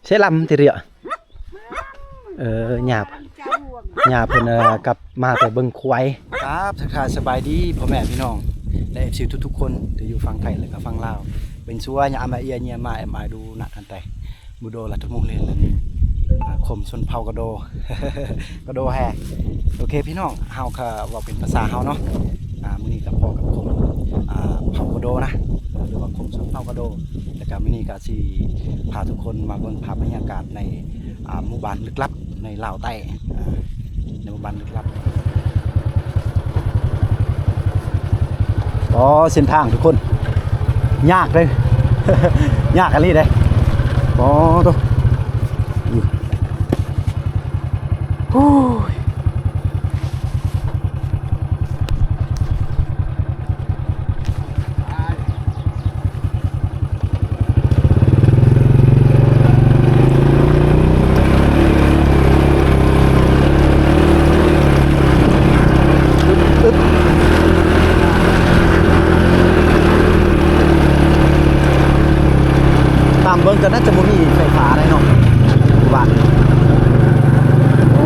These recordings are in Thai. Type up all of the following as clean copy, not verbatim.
ใช้ลำทีเดียวหยาบเพิ่นกับมาแต่เบิ่งควายครับทักทายสบายดีพ่อแม่พี่น้องและFCทุกๆคนที่อยู่ฝั่งไทยและก็ฝั่งลาวเป็นซัวยามมาเอียเนียมาดูหนักอันแต่บุโดลัดทุกมุงเลยแล้วนี่คมชนเผากระโด กระโดแฮโอเคพี่น้องเฮาก็ว่าเป็นภาษาเฮาเนาะมื้อนี้กับพ่อกับคมเผากระโดนะหรือว่าคมชนเผากระโดแล้วก็มื้อนี้ก็สิพาทุกคนมาเบิ่งภาพบรรยากาศในหมู่บ้านลึกลับในลาวใต้ในหมู่บ้านลึกลับอ๋อเส้นทางทุกคนยากเลย ยากอะไรเลยอ๋อตัวโอ้ยตามเบิ่งกันน่าจะบ่มีไฟฟ้าได้เนาะว่าโอ้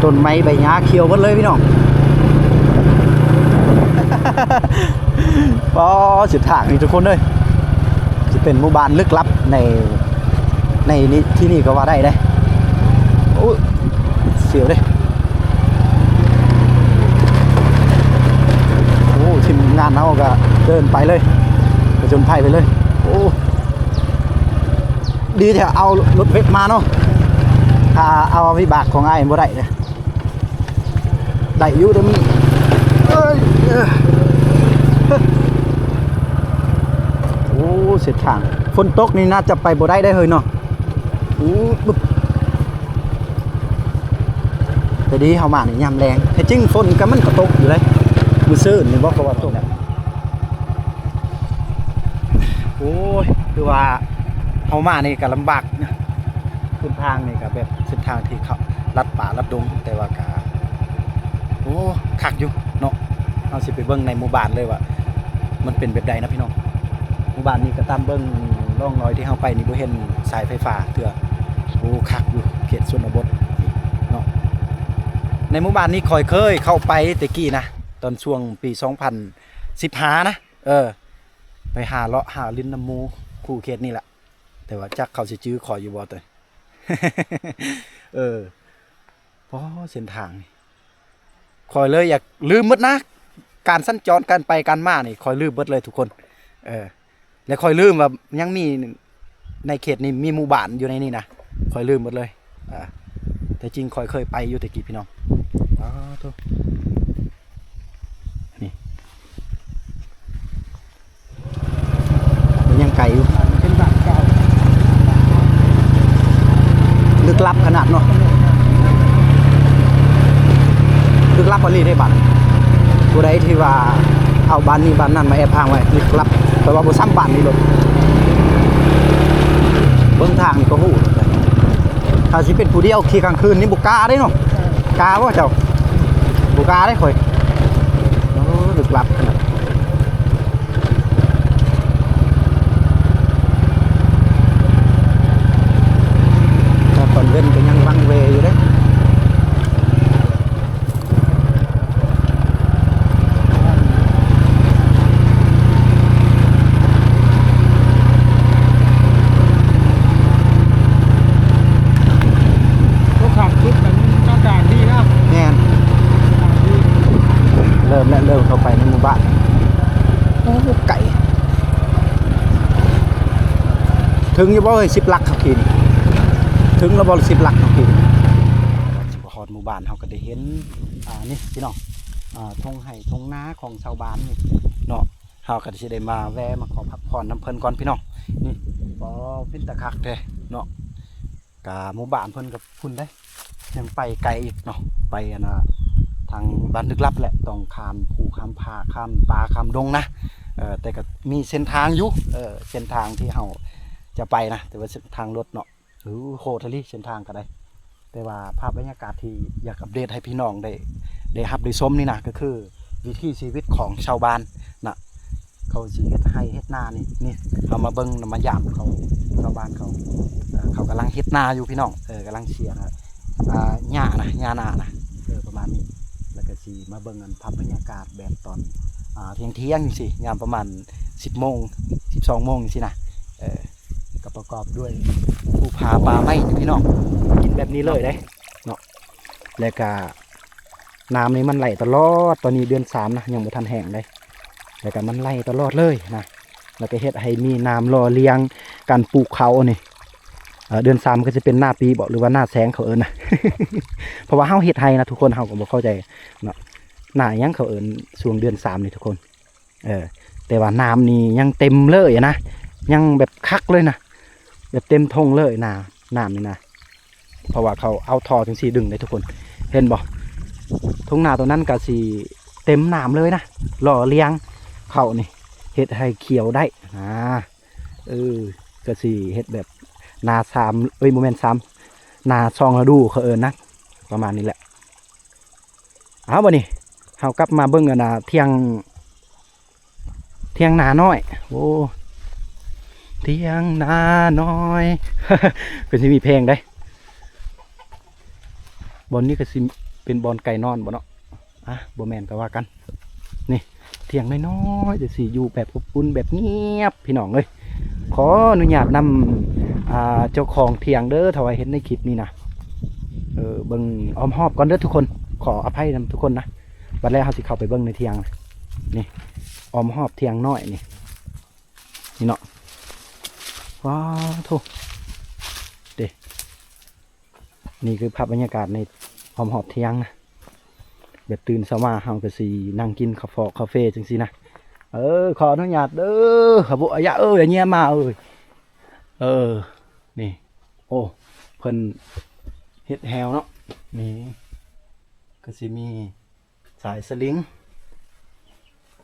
ต้นไม้ใบหญ้าเขียวหมดเลยพี่น้อง พอสุดทางนี่ทุกคนเลยจะเป็นหมู่บ้านลึกลับในนี้ที่นี่ก็ว่าได้เลยโอ้เสียวเลยโอ้ทีมงานเราก็เดินไปเลยไปจนภัยไปเลยโอ้ดีแถวเอารถเวทมาเนาะถ้าเอาวิบากของไอ้บ่ได้เลยได้อยู่เดี๋ยวมันโอ้เสียทางฝนตกนี่น่าจะไปบ่ได้เฮ้ยเนาะโอ้แต่ดีเฮามานี่ยามแรงแต่จริงฝนก็มันก็ตกอยู่เลยมื้อซื่นนี่บ่ก็ว่าตกเนี่ยโอ้ยคือว่าเฮามานี่ก็ลำบากนะเส้นทางนี่ก็แบบเส้นทางที่เขาลัดป่าลัดดงแต่ว่าก็โอ้คักอยู่เนาะเอาสิไปเบิ่งในหมู่บ้านเลยว่ามันเป็นแบบใดนะพี่น้องหมู่บ้านนี้ก็ตามเบิ่งร่องรอยที่เฮาไปนี่บ่เห็นสายไฟฟ้าเถื่อโอ้คักอยู่เขตชนบทเนาะในหมู่บ้านนี้เคยเข้าไปแต่กี้นะตอนช่วงปี2015นะไปหาเลาะหาลิ้นน้ำมูคู่เขตนี่แหละแต่ว่าจักเขาสิจื้อขออยู่บ่ตัว เพราะเส้นทางนี่คอยเลยอยากลืมหมดนะการสัญจรการไปการมานี่คอยลืมหมดเลยทุกคนแล้วคอยลืมว่ายังมีในเขตนี้มีหมู่บ้านอยู่ในนี่นะคอยลืมหมดเลยแต่จริงคอยเคยไปอยู่แต่กี้พี่น้องตัวนี่มันยังไกลอยู่เป็นบ้านเก่าลึกลับขนาดเนาะลึกลับพอลีได้บัตรผู้ใดที่ว่าเอาบ้านนี้บ้านนั้นมาแอบอ้างไว้ลึกลับแปลว่าบ่ซ้ำบ้านนี้เลยเบื้องทางนี่ก็หู้ถ้าสิเป็นผู้เดียวขี่กลางคืนนี่บุกกาได้เนาะกาว่าเจ้าบุกกาได้ค่อยลึกลับขนาดแต่ตอนเว้นก็ยังวังเวอยู่เด้เริ่มเข้าไปในหมู่บ้านโอ้ไก่ถึงอยู่บ่เฮ้ย10 ลักครับกินถึงแล้วบ่10 ลักครับกินสิบ่ฮอดหมู่บ้านเฮาก็ได้เห็นนี่พี่น้องทงไห่ทงนาของชาวบ้านนี่เนาะเฮาก็สิได้มาแวะมาขอพักผ่อนน้ำเพิ่นก่อนพี่น้องนี่บ่เป็นตะคักแท้เนาะกะหมู่บ้านเพิ่นกับพุ่นได้ยังไปไกลอีกเนาะไปทางบ้านลึกลับแหละต้องข้ามภูข้ามผาข้ามป่าข้ามดงนะแต่ก็มีเส้นทางอยู่เส้นทางที่เราจะไปนะแต่ว่าเส้นทางรถเนาะหรือโหทะเลเส้นทางก็ได้แต่ว่าภาพบรรยากาศที่อยากอัปเดตให้พี่น้องได้รับได้ชมนี่นะก็คือวิถีชีวิตของชาวบ้านนะ เขาสิเฮ็ดให้เฮ็ดนานี่เอามาเบิ่งมายามเขาชาวบ้านเขาเขากำลังเฮ็ดนาอยู่พี่น้องกำลังเชียร์นะหญ้านานะประมาณนี้แล้วก็สิมาเบิ่งกันภาพบรรยากาศแบบตอนเที่ยงจังซี่ยามประมาณ10 โมง 12 โมงจังซี่นะก็ประกอบด้วยภูผาป่าไม้พี่น้องกินแบบนี้เลยเด้เนาะแล้วก็น้ำนี่มันไหลตลอดตอนนี้เดือน3นะยังบ่ทันแห้งเลยแล้วก็มันไหลตลอดเลยนะแล้วก็เฮ็ดให้มีน้ำรอเลี้ยงการปลูกเขานี่เดือน3ก็จะเป็นหน้าปีบ่หรือว่าหน้าแสงเขาเอิ้นนะ เพราะว่าเฮาเฮ็ดให้นะทุกคนเฮาก็บ่เข้าใจเนาะหน้ายังเขาเอิ้นช่วงเดือน3นี่ทุกคนแต่ว่าน้ำนี่ยังเต็มเลยนะยังแบบคักเลยนะแบบเต็มทงเลยน้ำนี่นะเพราะว่าเขาเอาท่อถึง4ดึงได้ทุกคนเห็นบ่ทุ่งนาตัวนั้นก็สิเต็มน้ำเลยนะหล่อเลี้ยงเขานี่เฮ็ดให้เขียวได้ก็สิเฮ็ดแบบนา3โมเมนต์3นา2ฤดูเขาเอิ้นนะประมาณนี้แหละเอาบ่นี่เฮากลับมาเบิ่งกันนะเที่ยงนาน้อยโอ้เที่ยงนาน้อย ก็สิมีเพลงได้บอลนี้ก็สิเป็นบอลไก่นอนบ่เนาะบ่แม่นก็ว่ากันนี่เที่ยงน้อยๆจะสิอยู่แบบอบอุ่นแบบเงียบพี่น้องเอ้ยขออนุญาตนำเจ้าของเที่ยงเด้อถ้าว่าเห็นในคลิปนี้นะเบิ่งอ้อมหอบก่อนเด้อทุกคนขออภัยนำทุกคนนะวันแรกเฮาสิเข้าไปเบิ่งในเที่ยงนี่อ้อมหอบเที่ยงน้อยนี่เนาะว้าวโธ่เด้นี่คือภาพบรรยากาศในอ้อมหอบเที่ยงนะแบบตื่นเช้ามาเฮาก็สินั่งกินคาเฟ่จังซี่นะขออนุญาตเด้อครับบ่อย่าอย่างเงี้ยมานี่โอ้เพิ่นเฮ็ดแฮวเนาะนี่ก็สิมีสายสลิง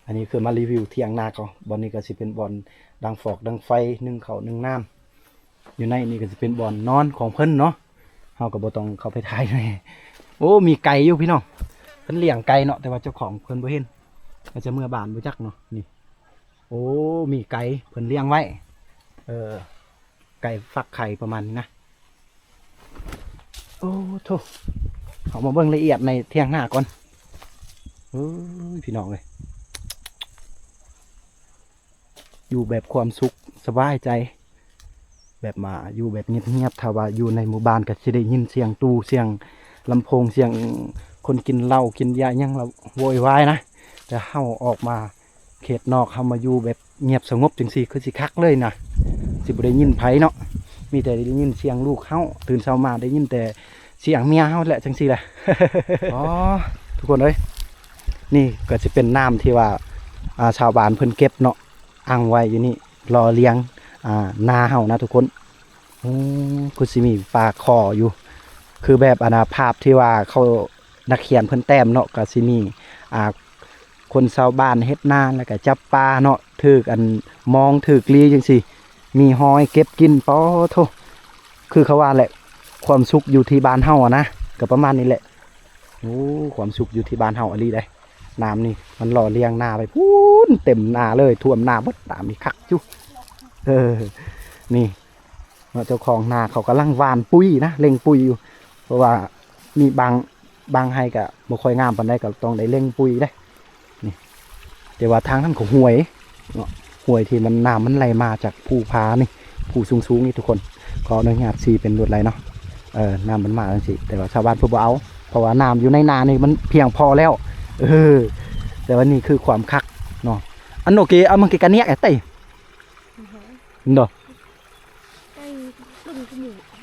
อันนี้คือมารีวิวเที่ยงนาก่อนบอลนี้ก็สิเป็นบอลดังฟอกดังไฟนึ่งข้าวนึ่งน้ำอยู่ในนี่ก็สิเป็นบอลนอนของเพิ่นเนาะเฮาก็บ่ต้องเข้าไปถ่ายเลยโอ้มีไก่อยู่พี่น้องเพิ่นเลี้ยงไก่เนาะแต่ว่าเจ้าของเพิ่นบ่เห็นก็จะเมื่อบ้านบ่จักเนาะนี่โอ้มีไก่เพิ่นเลี้ยงไว้ไก่ฟักไข่ประมาณนี้นะโอ้โธ่เอามาเบิ่งละเอียดในเที่ยงหน้าก่อนพี่น้องเลยอยู่แบบความสุขสบายใจแบบมาอยู่แบบเงียบๆถ้าว่าอยู่ในหมู่บ้านก็สิได้ยินเสียงตู้เสียงลำโพงเสียงคนกินเหล้ากินยายังเราโวยวายนะแต่เฮาออกมาเขตนอกเฮามาอยู่แบบเงียบสงบจังซี่คือสิคักเลยนะสิบ่ได้ยินไผเนาะมีแต่ได้ยินเสียงลูกเฮาตื่นเช้ามาได้ยินแต่เสียงเมียเฮาแหละจังซี่แหละ อ๋อทุกคนเอ้ยนี่ก็จะเป็นน้ำที่ว่าชาวบ้านเพิ่นเก็บเนาะอ่างไว้อยู่นี่รอเลี้ยงนาเฮานะทุกคนคือสิมีปลาคออยู่คือแบบภาพที่ว่าเขานักเขียนเพิ่นแต้มเนาะก็สิมีคนชาวบ้านเฮ็ดนาแล้วก็จับปลาเนาะถือมองถือลีจังซี่มีหอยเก็บกินป้อโธ่คือเขาว่าแหละความสุขอยู่ที่บ้านเฮานะก็ประมาณนี้แหละความสุขอยู่ที่บ้านเฮาอลีได้น้ำนี่มันหล่อเลี้ยงนาไปพูนเต็มนาเลยท่วมนาบดตามมีคักจุนี่เจ้าของนาเขากำลังหว่านปุ๋ยนะเล็งปุ๋ยอยู่เพราะว่ามีบางให้ก็บ่ค่อยงามปานใดก็ต้องได้เล็งปุ๋ยได้นี่แต่ว่าทางนั้นของห้วยเนาะห้วยที่มันน้ำมันไหลมาจากภูผานี่ภูสูงๆนี่ทุกคนขออนุญาตสีเป็นรวดไหลเนาะน้ำมันมาจังซี่แต่ว่าชาวบ้านเพิ่นบ่เอาเพราะว่าน้ำอยู่ในนานี่มันเพียงพอแล้วแต่ว่านี่คือความคักเนาะอันโอเคเอามันกินกันเนี้ยไอ้เต้เนาะ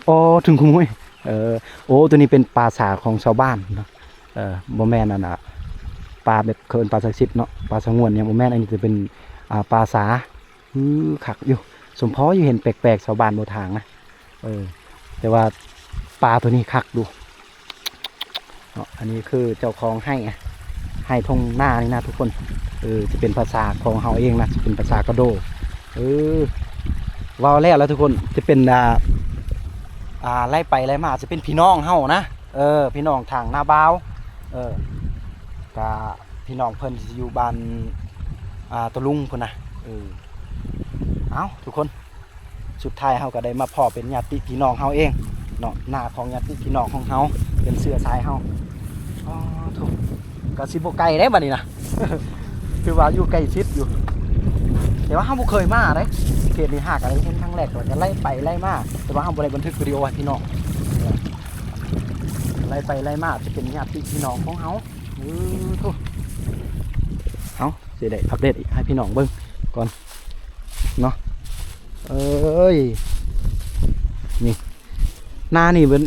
อ๋อถึงคุ้มเว้ยโอ้ตัวนี้เป็นปลาสาของชาวบ้านเนาะบ่แม่นนั่นน่ะปลาแบบเคินปลาศักดิ์สิทธิ์เนาะปลาสงวนเนี่ยบ่แม่นอันนี้จะเป็นปลาสาคักอยู่สมพออยู่เห็นแปลกๆชาวบ้านบ่ทางนะแต่ว่าปลาตัวนี้คักดูอันนี้คือเจ้าของให้ทงหน้านี่นะทุกคนจะเป็นภาษาของเฮาเองนะจะเป็นภาษากระโดว้าวแล้วทุกคนจะเป็นไล่ไปไล่มาจะเป็นพี่น้องเฮานะพี่น้องทางหน้าบ้าวกะพี่น้องเพิ่นจะอยู่บ้านตะลุงพุ่นนะ เอาทุกคนสุดท้ายเฮาก็ได้มาพ่อเป็นญาติพี่น้องเฮาเองเนาะหน้าของญาติพี่น้องของเฮาเป็นเสื้อสายเฮาอ๋อถูกก็สิบ่ไกลเด้บัดนี้นะ คือว่าอยู่ใกล้ชิดอยู่แต่ว่าเฮาบ่เคยมาเด้เขตนี้หากอะไรเห็นครั้งแรกก็จะไล่ไปไล่มาแต่ว่าเฮาบ่ได้บันทึกวิดีโอให้พี่น้องไล่ไปไล่มาจะเป็นญาติพี่น้องของเฮาถูกเฮาสิได้อัปเดตอีกให้พี่น้องเบิ่งก่อนเนาะเอ้ยนี่หน้านี่เป็น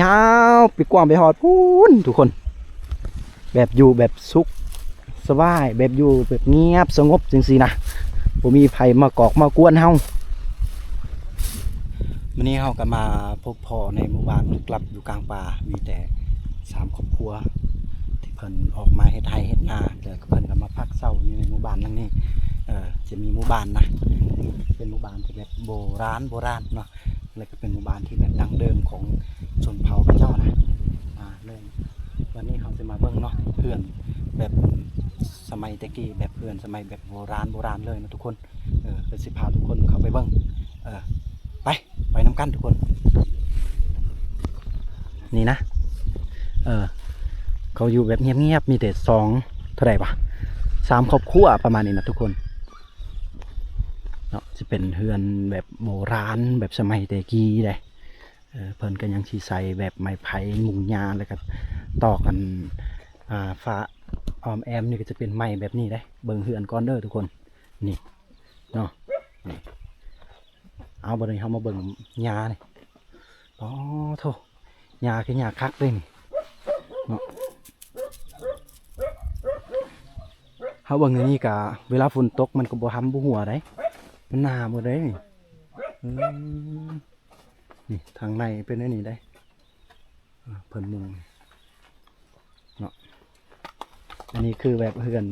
ยาวไปกว้างไปหอดพูนทุกคนแบบอยู่แบบสุขสบายแบบอยู่แบบเงียบสงบจริงๆนะผมมีไผ่มากอกมากวนเฮาวันนี้เฮาก็มาพบพ่อในหมู่บ้านลึกลับอยู่กลางป่ามีแต่3ครอบครัวที่เพิ่นออกมาเฮ็ดไร่เฮ็ดนาแล้วก็เพิ่นก็มาพักเช้าอยู่ในหมู่บ้านหลังนี้จะมีหมู่บ้านนะเป็นหมู่บ้านที่แบบโบราณเนาะแล้วก็เป็นหมู่บ้านที่แบบดั้งเดิมของชนเผ่าพระเจ้านะเลยวันนี้เขาจะมาเบิ่งเนาะเพื่อนแบบสมัยตะกี้แบบเพื่อนสมัยแบบโบราณเลยนะทุกคนเป็นสิพาทุกคนเข้าไปเบิ่งไปน้ำกันทุกคนนี่นะเขาอยู่แบบเงียบๆมีแต่2เท่าไหร่ปะ3ครอบครัวประมาณนี้นะทุกคนเนาะจะเป็นเฮือนแบบโบราณแบบสมัยตะกี้เลยเพิ่นก็ยังชีใส่แบบไม้ไผ่มุงหญ้าแล้วก็ต่อกันฟ้าออมแอมนี่ก็จะเป็นไม้แบบนี้ได้เบิ่งเฮือนก้อนเด้อทุกคนนี่เนาะนี่เอาบัดนี้เฮามาเบิ่งหญ้านี่อ๋อโธ่หญ้าคือหญ้าคักเลยนี่เนาะเฮาเบิ่งในนี้ก็เวลาฝนตกมันก็บ่ห้ำบ่หัวได้มันหนาหมดเลยนี่ทางในเป็นอันนี้ได้เพิ่นมุงเนาะอันนี้คือแบบเฮือน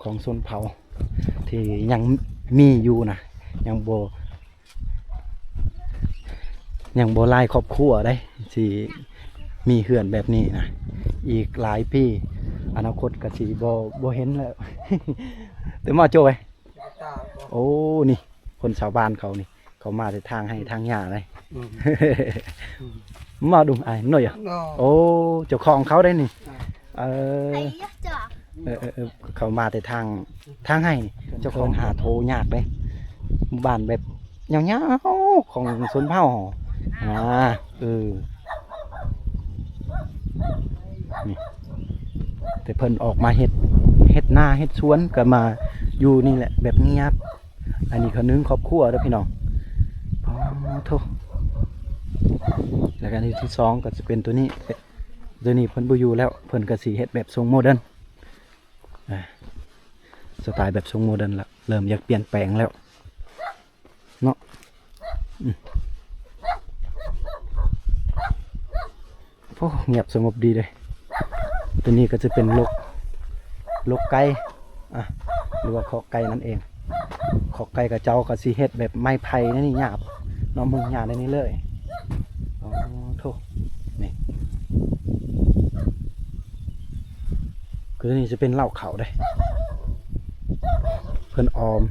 ของชนเผ่าที่ยังมีอยู่นะยังโบหลายครอบครัวได้ที่มีเฮือนแบบนี้นะอีกหลายปีอนาคตก็สิบ่เห็นแล้ว แต่มาโจ้ไว้โอ้นี่คนชาวบ้านเขานี่เขามาในทางให้ทางหญ้าเลย มาดูไอ้หน่อยอ่ะโอ้เจ้าของเขาได้นี่เขามาแต่ทางให้เจ้าของหาโทรยากเลยบ้านแบบยาวๆของชนเผ่านี่แต่เพิ่นออกมาเฮ็ดหน้าเฮ็ดสวนก็มาอยู่นี่แหละแบบเงียบอันนี้เขานึงครอบครัวเด้อพี่น้องอ๋อโธ่แล้วกันที่2ก็จะเป็นตัวนี้เพิ่นบ่อยู่แล้วเพิ่นก็สิเฮ็ดแบบทรงโมเดิร์นสไตล์แบบทรงโมเดิร์นละเริ่มอยากเปลี่ยนแปลงแล้วเนาะโอ้เงียบสงบดีเลยตัวนี้ก็จะเป็นลกไก่หรือว่าคอกไก่นั่นเองคอกไก่กับเจ้าก็สิเฮ็ดแบบไม้ไผ่นี่หยาบน้องมึงหยาบได้นี่เลยอ๋อโธ่นี่คือนี่จะเป็นเหล้าเขาได้เพิ่นออม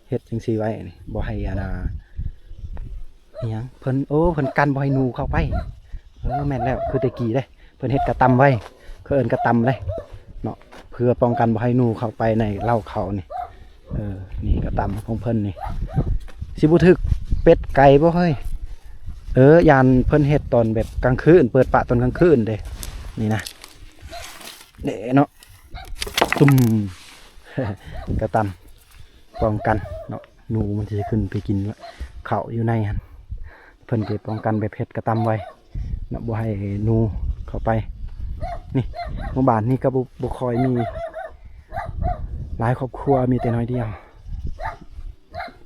เฮ็ดจังซี่ไว้นี่บ่ให้อิหยังเพิ่นกันบ่ให้หนูเข้าไปแม่นแล้วคือตะกี้ได้เพิ่นเฮ็ดกระตำไว้เขาเอิ้นกระตำเลยเนาะเพื่อป้องกันบ่ให้หนูเข้าไปในเหล้าเขานี่นี่กระตำของเพิ่นนี่สิบ่ถึกเป็ดไก่บ่เฮ้ยยานเพิ่นเฮ็ดตอนแบบกลางคืนเปิดปะตอนกลางคืนเด้นี่นะเด้เนาะตุ้ม กระตำป้องกันเนาะหนูมันจะขึ้นไปกินข้าวอยู่ในหั่นเพิ่นจะป้องกันแบบเฮ็ดกระตำไว้เนาะบ่ให้หนูเข้าไปนี่หมู่บ้านนี่ก็บ่ค่อยมีหลายครอบครัวมีแต่น้อยเดียว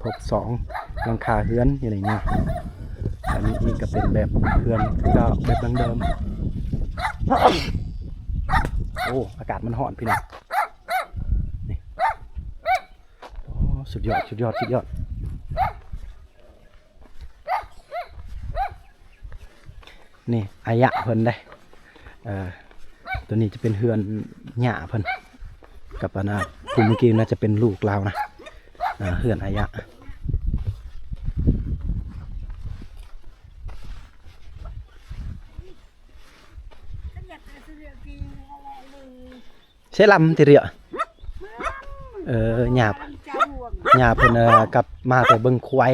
พบ2หลังคาเฮือนอย่างเงี้ยอันนี้อีกก็เป็นแบบเฮือนก็แบบดั้งเดิม โอ้อากาศมันร้อนพี่น้องนี่โอ้สุดยอดนี่อายะเพิ่นได้ตัวนี้จะเป็นเฮือนหญ้าเพิ่นกับภูมิเมื่อกี้น่าจะเป็นลูกเรานะ เฮือนอายะใช่ลำทีเดียวหยาบเพิ่นกลับมาแต่เบิ่งควาย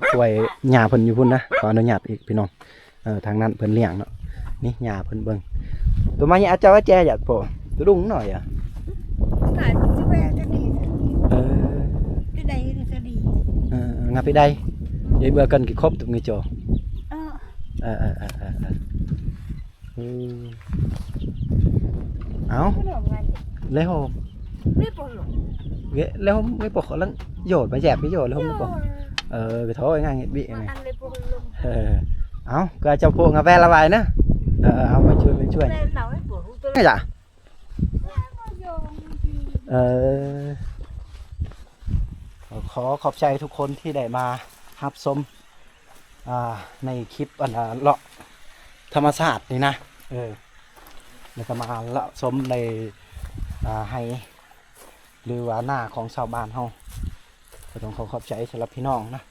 ควายหยาเพิ่นอยู่พุ่นนะขออนุญาตอีกพี่น้องทางนั้นเพิ่นเลี้ยงเนาะนี่หยาเพิ่นเบิ่งตัวมาเนี่ยเจ้าว่าแจอยากโปตัวดุงหน่อยอ่ะงับไปได้เดี๋ยวเบื่อกันกี่ครบตุกนี้โจเอาแล้วแล้วไม่ปกเขาลังโยดมาแจกพี่โยดแล้วไม่ปกไปโทษง่ายๆบีไงเอาก็จะพวกงาแฟละบายนะเอามาช่วยไงจ้ะขอขอบใจทุกคนที่ได้มารับชมในคลิปเลาะธรรมศาสตร์นี่นะแล้วก็มาเลาะชมในให้หรือว่าหน้าของชาวบ้านเฮาก็ต้องขอบใจสำหรับพี่น้องนะ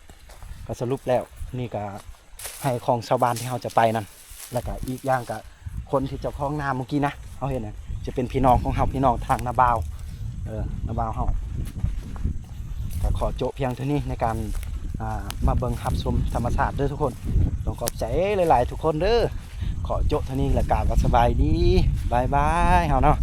ก็สรุปแล้วนี่ก็ให้ของชาวบ้านที่เฮาจะไปนั่นแล้วก็อีกอย่างก็คนที่เจ้าของนาเมื่อกี้นะเขาเห็นนะจะเป็นพี่น้องของเฮาพี่น้องทางนาบาวนาบาวเฮาก็ขอโจเพียงเท่านี้ในการมาเบิ่งรับชมธรรมศาสตร์เด้อทุกคนต้องขอบใจหลายๆทุกคนเด้อขอโจเท่านี้และกราบสบายดีบายบายเฮาเนาะ